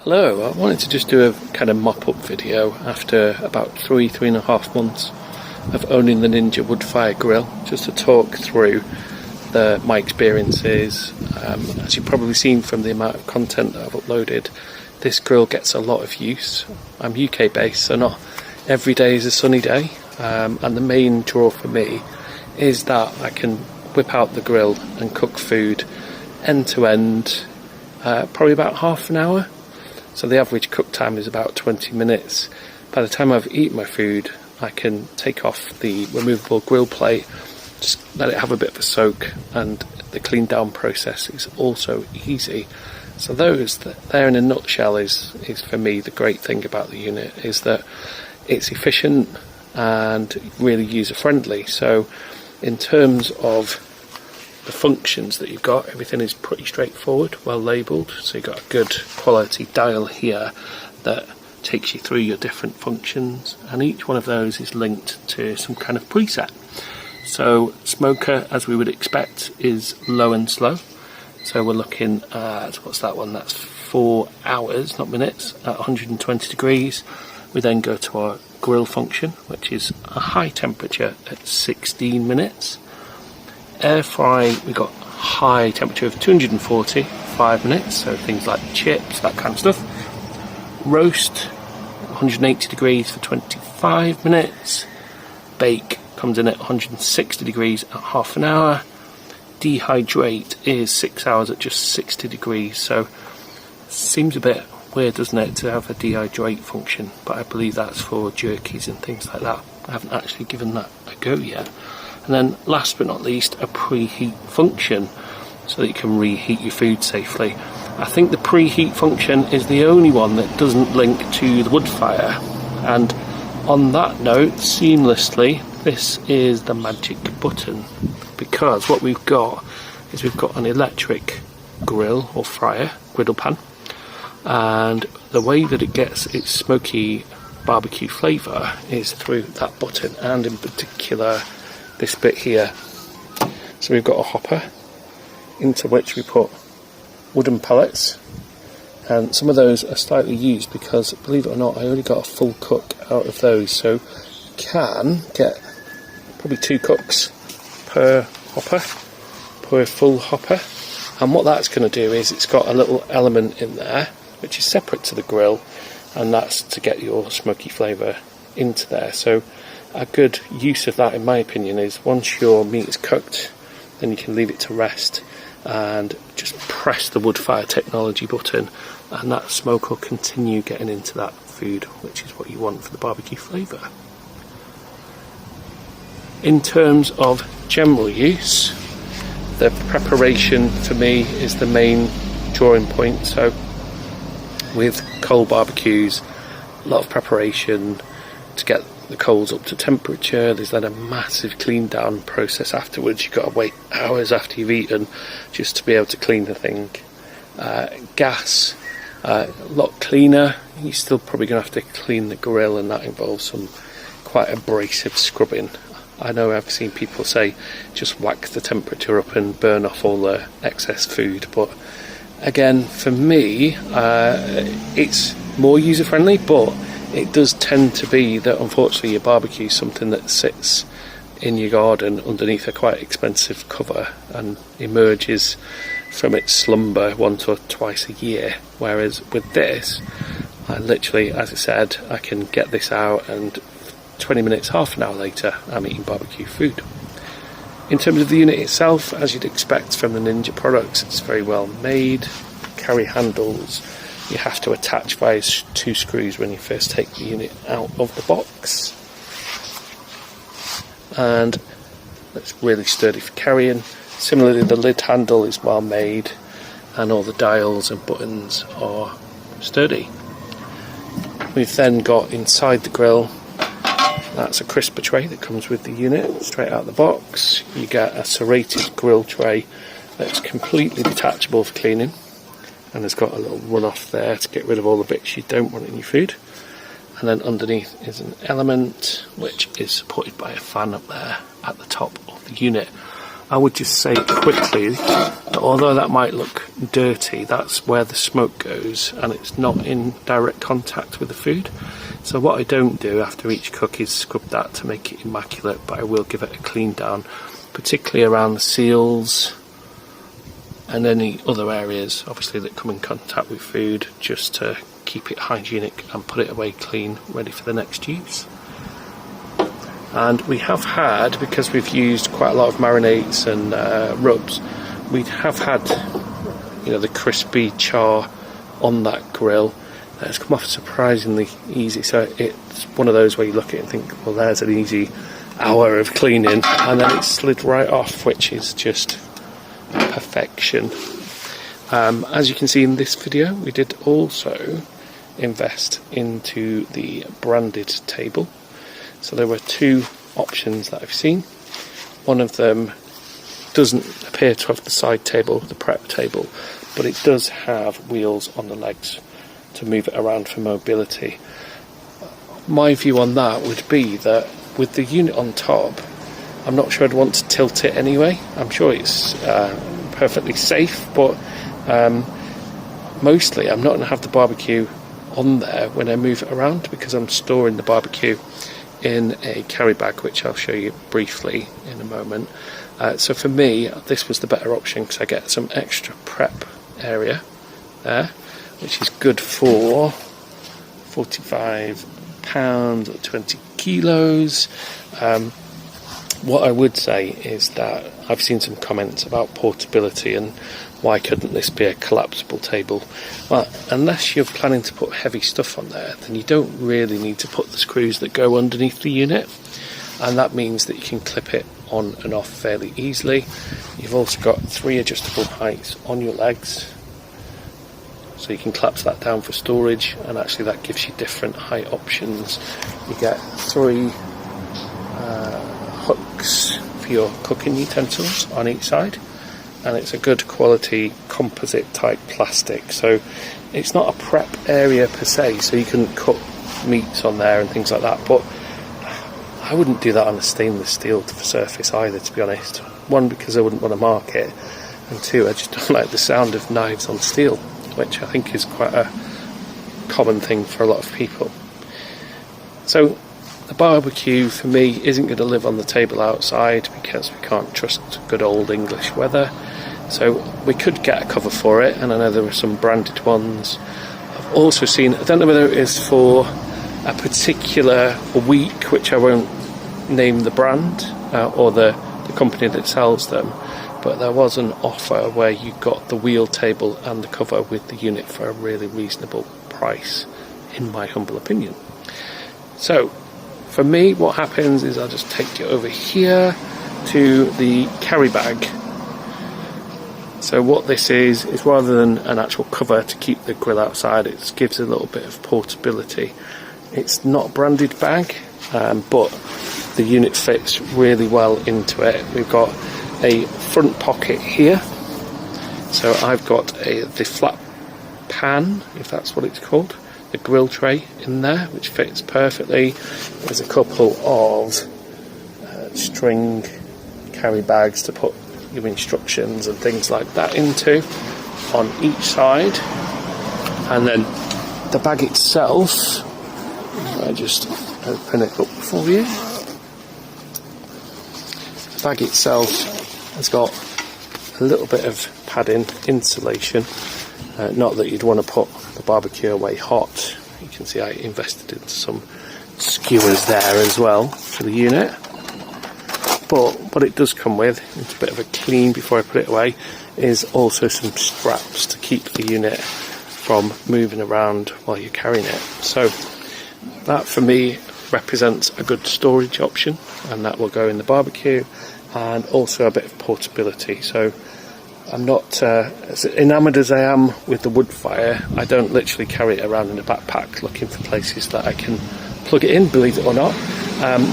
Hello, I wanted to just do a kind of mop-up video after about 3.5 months of owning the Ninja woodfire grill, just to talk through my experiences. As you've probably seen from the amount of content that I've uploaded, this grill gets a lot of use. I'm UK based, so not every day is a sunny day, and the main draw for me is that I can whip out the grill and cook food end to end, probably about half an hour. So the average cook time is about 20 minutes. By the time I've eaten my food, I can take off the removable grill plate, just let it have a bit of a soak, and the clean down process is also easy. So there in a nutshell is for me the great thing about the unit, is that it's efficient and really user friendly. So in terms of the functions that you've got, everything is pretty straightforward, well labelled. So you've got a good quality dial here that takes you through your different functions, and each one of those is linked to some kind of preset. So smoker, as we would expect, is low and slow. So we're looking at, what's that one? That's 4 hours, not minutes, at 120 degrees. We then go to our grill function, which is a high temperature at 16 minutes. Air fry, we got high temperature of 240, 5 minutes, so things like chips, that kind of stuff. Roast, 180 degrees for 25 minutes. Bake comes in at 160 degrees at half an hour. Dehydrate is 6 hours at just 60 degrees, so seems a bit weird, doesn't it, to have a dehydrate function, but I believe that's for jerkies and things like that. I haven't actually given that a go yet. And then last but not least, a preheat function, so that you can reheat your food safely. I think the preheat function is the only one that doesn't link to the woodfire. And on that note, seamlessly, this is the magic button, because what we've got is we've got an electric grill or fryer, griddle pan, and the way that it gets its smoky barbecue flavour is through that button, and in particular this bit here. So we've got a hopper into which we put wooden pellets, and some of those are slightly used because, believe it or not, I only got a full cook out of those, so you can get probably 2 cooks per hopper, per full hopper. And what that's going to do is it's got a little element in there which is separate to the grill, and that's to get your smoky flavour into there. So a good use of that, in my opinion, is once your meat is cooked, then you can leave it to rest and just press the woodfire technology button, and that smoke will continue getting into that food, which is what you want for the barbecue flavour. In terms of general use, the preparation for me is the main drawing point. So with coal barbecues, a lot of preparation to get the coals up to temperature. There's then a massive clean down process afterwards. You've got to wait hours after you've eaten just to be able to clean the thing. Gas, a lot cleaner. You're still probably going to have to clean the grill, and that involves some quite abrasive scrubbing. I know I've seen people say just whack the temperature up and burn off all the excess food, but again, for me, it's more user friendly, but it does tend to be that unfortunately your barbecue is something that sits in your garden underneath a quite expensive cover and emerges from its slumber once or twice a year, whereas with this, I literally, as I said, I can get this out and 20 minutes, half an hour later, I'm eating barbecue food. In terms of the unit itself, as you'd expect from the Ninja products, it's very well made. Carry handles. You have to attach via 2 screws when you first take the unit out of the box, and it's really sturdy for carrying. Similarly, the lid handle is well made, and all the dials and buttons are sturdy. We've then got inside the grill, that's a crisper tray that comes with the unit straight out of the box. You get a serrated grill tray that's completely detachable for cleaning, and it's got a little run off there to get rid of all the bits you don't want in your food. And then underneath is an element which is supported by a fan up there at the top of the unit. I would just say quickly that although that might look dirty, that's where the smoke goes and it's not in direct contact with the food. So what I don't do after each cook is scrub that to make it immaculate, but I will give it a clean down, particularly around the seals and any other areas obviously that come in contact with food, just to keep it hygienic and put it away clean, ready for the next use. And we have had, because we've used quite a lot of marinades and rubs, we have had, you know, the crispy char on that grill. It's come off surprisingly easy, so it's one of those where you look at it and think, well, there's an easy hour of cleaning, and then it's slid right off, which is just perfection. As you can see in this video, we did also invest into the branded table. So there were two options that I've seen. One of them doesn't appear to have the side table, the prep table, but it does have wheels on the legs to move it around for mobility. My view on that would be that with the unit on top, I'm not sure I'd want to tilt it anyway. I'm sure it's perfectly safe, but mostly I'm not going to have the barbecue on there when I move it around, because I'm storing the barbecue in a carry bag, which I'll show you briefly in a moment. So for me, this was the better option, because I get some extra prep area there, which is good for 45 pounds or 20 kilos. What I would say is that I've seen some comments about portability and why couldn't this be a collapsible table. Well, unless you're planning to put heavy stuff on there, then you don't really need to put the screws that go underneath the unit, and that means that you can clip it on and off fairly easily. You've also got 3 adjustable heights on your legs, so you can collapse that down for storage, and actually that gives you different height options. You get 3 hooks for your cooking utensils on each side, and it's a good quality composite type plastic, so it's not a prep area per se, so you can cook meats on there and things like that, but I wouldn't do that on a stainless steel surface either, to be honest. One, because I wouldn't want to mark it, and 2, I just don't like the sound of knives on steel, which I think is quite a common thing for a lot of people. So the barbecue for me isn't going to live on the table outside, because we can't trust good old English weather. So we could get a cover for it, and I know there were some branded ones. I've also seen, I don't know whether it is for a particular week, which I won't name the brand or the company that sells them, but there was an offer where you got the wheel table and the cover with the unit for a really reasonable price, in my humble opinion. So for me, what happens is I'll just take you over here to the carry bag. So what this is rather than an actual cover to keep the grill outside, it gives a little bit of portability. It's not a branded bag, but the unit fits really well into it. We've got a front pocket here, so I've got the flat pan, if that's what it's called, the grill tray in there, which fits perfectly. There's a couple of string carry bags to put your instructions and things like that into on each side, and then the bag itself, I just open it up for you. The bag itself has got a little bit of padding, insulation, not that you'd want to put the barbecue away hot. You can see I invested in some skewers there as well for the unit, but what it does come with, it's a bit of a clean before I put it away, is also some straps to keep the unit from moving around while you're carrying it. So that for me represents a good storage option, and that will go in the barbecue, and also a bit of portability. So I'm not as enamoured as I am with the woodfire. I don't literally carry it around in a backpack looking for places that I can plug it in, believe it or not,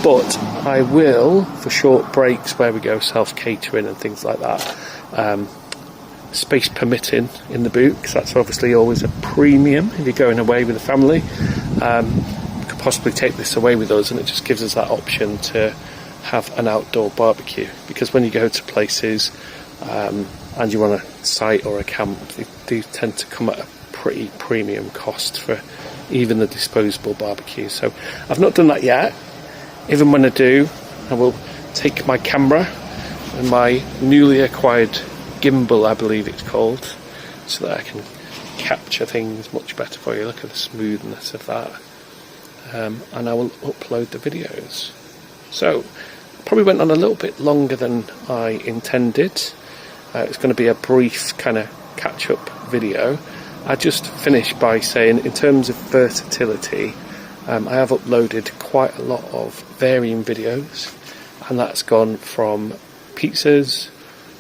but I will for short breaks where we go self-catering and things like that, space permitting in the boot, because that's obviously always a premium if you're going away with a family. We could possibly take this away with us, and it just gives us that option to have an outdoor barbecue, because when you go to places and you're on a site or a camp, they do tend to come at a pretty premium cost for even the disposable barbecue. So I've not done that yet. Even when I do, I will take my camera and my newly acquired gimbal, I believe it's called, so that I can capture things much better for you. Look at the smoothness of that. And I will upload the videos. So probably went on a little bit longer than I intended. It's going to be a brief kind of catch-up video. I just finished by saying, in terms of versatility, I have uploaded quite a lot of varying videos, and that's gone from pizzas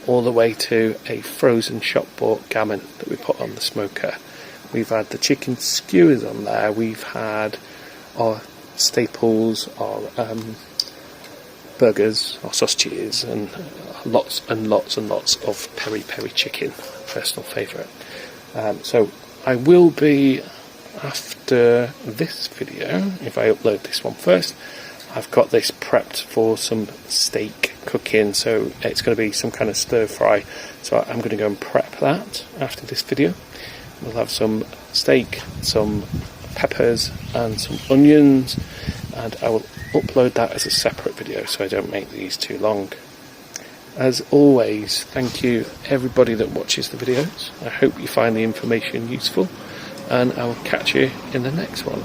all the way to a frozen shop-bought gammon that we put on the smoker. We've had the chicken skewers on there. We've had our staples, our burgers, our sausages, and lots and lots and lots of peri-peri chicken, personal favourite. So I will be, after this video, if I upload this one first, I've got this prepped for some steak cooking, so it's going to be some kind of stir fry. So I'm going to go and prep that after this video. We'll have some steak, some peppers and some onions, and I will upload that as a separate video so I don't make these too long. As always, thank you everybody that watches the videos. I hope you find the information useful, and I will catch you in the next one.